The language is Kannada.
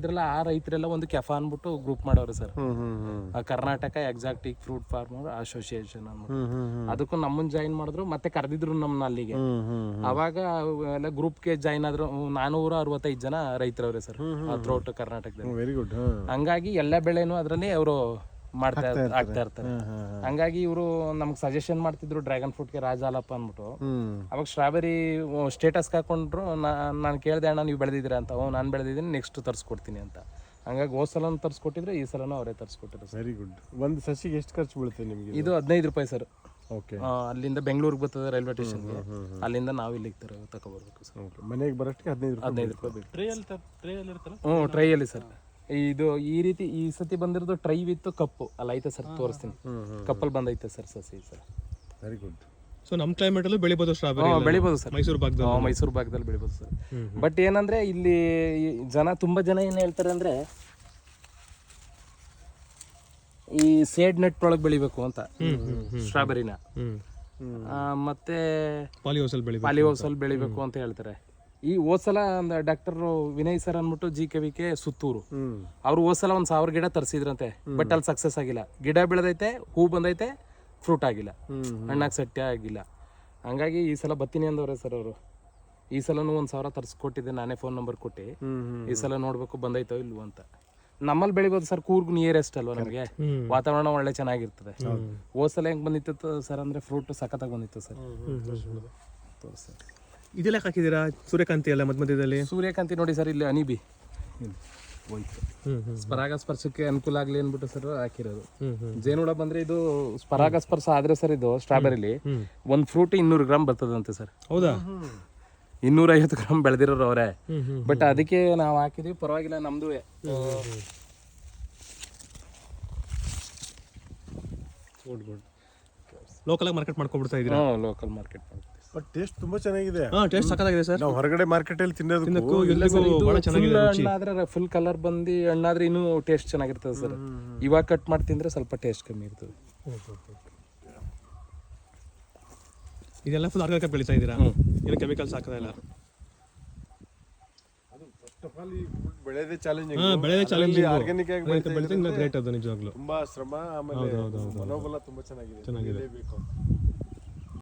ಇದ್ರಲ್ಲ ಆ ರೈತರೆಲ್ಲ ಒಂದು ಕೆಫಾ ಅಂದ್ಬಿಟ್ಟು ಗ್ರೂಪ್ ಮಾಡೋರು sir. Karnataka exotic fruit farmer association ಅಂದ್ಬಿಟ್ಟು ಅದಕ್ಕೂ ನಮ್ಮನ್ನ ಜಾಯಿನ್ ಮಾಡಿದ್ರು, ಮತ್ತೆ ಕರೆದಿದ್ರು ನಮ್ಮನ್ನ ಅಲ್ಲಿಗೆ. ಅವಾಗ ಎಲ್ಲ ಗ್ರೂಪ್ಗೆ ಜಾಯಿನ್ ಆದ್ರು 465 ಜನ ರೈತರವ್ರೆ ಸರ್ ಥ್ರೂಔಟ್ ಕರ್ನಾಟಕದಲ್ಲಿ. Very good. ಹಂಗಾಗಿ ಎಲ್ಲ ಬೆಳೆನೂ ಅದರಲ್ಲಿ ಅವರು ಆಗ್ತಾ ಇರ್ತಾರೆ. ಹಂಗಾಗಿ ಇವರು ನಮ್ಗೆ ಸಜೆಷನ್ ಮಾಡ್ತಿದ್ರು ಡ್ರ್ಯಾಗನ್ ಫ್ರೂಟ್ಗೆ ರಾಜ ಹಾಲಪ್ಪ ಅಂದ್ಬಿಟ್ಟು. ಅವಾಗ ಸ್ಟ್ರಾಬೆರಿ ಸ್ಟೇಟಸ್ ಹಾಕೊಂಡ್ರು. ನಾನು ಕೇಳಿದೆ ಅಣ್ಣ ನೀವು ಬೆಳೆದಿದ್ದೀರಾ ಅಂತ. ನಾನು ಬೆಳೆದಿದ್ದೀನಿ, ನೆಕ್ಸ್ಟ್ ತರಿಸ್ಕೊಡ್ತೀನಿ ಅಂತ. ಹಂಗಾಗಿ ಹೋದ ಸಲ ತರಿಸ್ಕೊಟ್ಟಿದ್ರೆ ಈ ಸಲನೂ ಅವರೇ ತರಿಸ್ಕೊಟ್ಟಿದ್ರು. Very good. ಒಂದು ಸಸಿಗೆ ಎಷ್ಟು ಖರ್ಚು ಬೀಳುತ್ತೆ ನಿಮಗೆ? ಇದು 15 ರೂಪಾಯಿ ಸರ್. ಓಕೆ. ಅಲ್ಲಿಂದ ಬೆಂಗಳೂರಿಗೆ ಬರ್ತದೆ ರೈಲ್ವೆ ಸ್ಟೇಷನ್ಗೆ, ಅಲ್ಲಿಂದ ನಾವು ಇಲ್ಲಿಗೆ ತಗೊಬರ್ಬೇಕು ಸರ್. ಮನೆಗೆ ಬರೋಷ್ಟಕ್ಕೆ 15 ರೂಪಾಯಿ ಬೇಕು. ಟ್ರೈಯಲ್ಲಿ ಸರ್. ಇದು ಈ ರೀತಿ ಈ ಸತಿ ಬಂದಿರೋದು ಟ್ರೈ ವಿತ್ ಕಪ್ಪು ಅಲ್ಲ ಐತೆ ಸರ್, ತೋರಿಸ್ತೀನಿ. ಕಪ್ಪಲ್ಲಿ ಬಂದೈತೆ ಸರ್ ಸಸಿ ಸರ್. Very good. ಸೊ ನಮ್ಮ ಕ್ಲೈಮೇಟ್ ಅಲ್ಲೂ ಬೆಳಿಬೋದು ಸ್ಟ್ರಾಬೆರಿ? ಬೆಳಿಬೋದು ಸರ್, ಮೈಸೂರು ಭಾಗದಲ್ಲಿ ಬೆಳಿಬೋದು ಸರ್. ಬಟ್ ಏನಂದ್ರೆ ಇಲ್ಲಿ ತುಂಬಾ ಜನ ಏನ್ ಹೇಳ್ತಾರೆ ಅಂದ್ರೆ ಈ ಸೇಡ್ ನೆಟ್ ಒಳಗೆ ಬೆಳಿಬೇಕು ಅಂತ ಸ್ಟ್ರಾಬೆರಿನ, ಮತ್ತೆ ಪಾಲಿಹೌಸಲ್ಲಿ ಬೆಳಿಬೇಕು ಅಂತ ಹೇಳ್ತಾರೆ. ಈ ಹೋದ್ಸಲ ಡಾಕ್ಟರ್ ವಿನಯ್ ಸರ್ ಅಂದ್ಬಿಟ್ಟು GKVK ಸುತ್ತೂರು, ಅವ್ರು ಹೋದ್ಸಲ 1000 ಗಿಡ ತರಿಸಿದ್ರಂತೆ. ಬಟ್ ಅಲ್ಲಿ ಸಕ್ಸಸ್ ಆಗಿಲ್ಲ. ಗಿಡ ಬೆಳೆದೈತೆ, ಹೂ ಬಂದೈತೆ, ಫ್ರೂಟ್ ಆಗಿಲ್ಲ, ಹಣ್ಣಾಗಿ ಸಟ್ಟಿ ಆಗಿಲ್ಲ. ಹಂಗಾಗಿ ಈ ಸಲ ಬತ್ತೀನಿ ಅಂದವ್ರೆ ಸರ್ ಅವರು. ಈ ಸಲನೂ 1000 ತರಿಸ್ಕೊಟ್ಟಿದ್ದೆ, ನಾನೇ ಫೋನ್ ನಂಬರ್ ಕೊಟ್ಟು. ಈ ಸಲ ನೋಡ್ಬೇಕು ಬಂದೈತೋ ಇಲ್ವೋ ಅಂತ. ನಮ್ಮಲ್ಲಿ ಬೆಳಿಬೋದು ಸರ್, ಕೂರ್ಗ್ ನಿಯರೆಸ್ಟ್ ಅಲ್ವಾ ನಮಗೆ, ವಾತಾವರಣ ಒಳ್ಳೆ ಚೆನ್ನಾಗಿರ್ತದೆ. ಹೋದ್ಸಲ ಹೆಂಗ್ ಬಂದಿತ್ತು ಸರ್ ಅಂದ್ರೆ ಫ್ರೂಟ್ ಸಖತ್ತಾಗಿ ಬಂದಿತ್ತು ಸರ್. ಇದೆಲ್ಲ ಹಾಕಿದ್ದೀರಾ ಸೂರ್ಯಕಾಂತಿ ಎಲ್ಲ ಮಧ್ಯದಲ್ಲಿ? ಸೂರ್ಯಕಾಂತಿ ನೋಡಿ ಸರ್, ಇಲ್ಲಿ ಅನಿಬಿ ಪರಾಗಸ್ಪರ್ಶಕ್ಕೆ ಅನುಕೂಲ ಆಗ್ಲಿ ಅನ್ಬಿಟ್ಟು ಸರ್ ಹಾಕಿರೋದು. ಜೇನುಳ ಬಂದ್ರೆ ಇದು ಪರಾಗಸ್ಪರ್ಶ ಆದ್ರೆ ಸರ್ ಇದು ಸ್ಟ್ರಾಬೆರಿಲಿ ಒಂದ್ ಫ್ರೂಟ್ 200 ಗ್ರಾಮ್ ಬರ್ತದಂತೆ ಸರ್. ಹೌದಾ? 250 ಗ್ರಾಮ್ ಬೆಳೆದಿರೋರು ಅವರೇ. ಬಟ್ ಅದಕ್ಕೆ ನಾವು ಹಾಕಿದ್ವಿ, ಪರವಾಗಿಲ್ಲ ನಮ್ದು. ಲೋಕಲ್ ಮಾರ್ಕೆಟ್ ಮಾಡ್ಕೊಂಡ್ಬಿಡ್ತಾ ಇದ್ದೀರಾ? Local market. ಬಟ್ ಟೇಸ್ಟ್ ತುಂಬಾ ಚೆನ್ನಾಗಿದೆ. ಟೇಸ್ಟ್ ಸಕ್ಕತ್ತಾಗಿದೆ ಸರ್. ನಾವು ಹೊರಗಡೆ ಮಾರ್ಕೆಟ್ ಅಲ್ಲಿ ತಿನ್ನೋದಕ್ಕೂ ಹಣ್ಣಾದ್ರೆ ಫುಲ್ ಕಲರ್ ಬಂದು ಹಣ್ಣಾದ್ರೆ ಇನ್ನೂ ಟೇಸ್ಟ್ ಚೆನ್ನಾಗಿರ್ತದೆ ಸರ್. ಇವಾಗ ಕಟ್ ಮಾಡಿ ತಿಂದ್ರೆ ಸ್ವಲ್ಪ ಟೇಸ್ಟ್ ಕಮ್ಮಿ ಇರ್ತದೆ. ಇದೆಲ್ಲ ಫುಲ್ ಆರ್ಗಾನಿಕ್ ಬೆಳೀತಾ ಇದ್ದೀರಾ? ಏನು ಕೆಮಿಕಲ್ಸ್ ಹಾಕದ ಇಲ್ಲ? ಬೆಳೆದೇ ಚಾಲೆಂಜಿಂಗ್. ಆರ್ಗಾನಿಕ್ ಆಗಿ ಬೆಳೆದ್ರೆ ಗ್ರೇಟ್ ಅದು ನಿಜವಾಗ್ಲೂ. ತುಂಬಾ ಶ್ರಮ, ಆಮೇಲೆ ಮನೋಬಲ ತುಂಬಾ ಚೆನ್ನಾಗಿದೆ.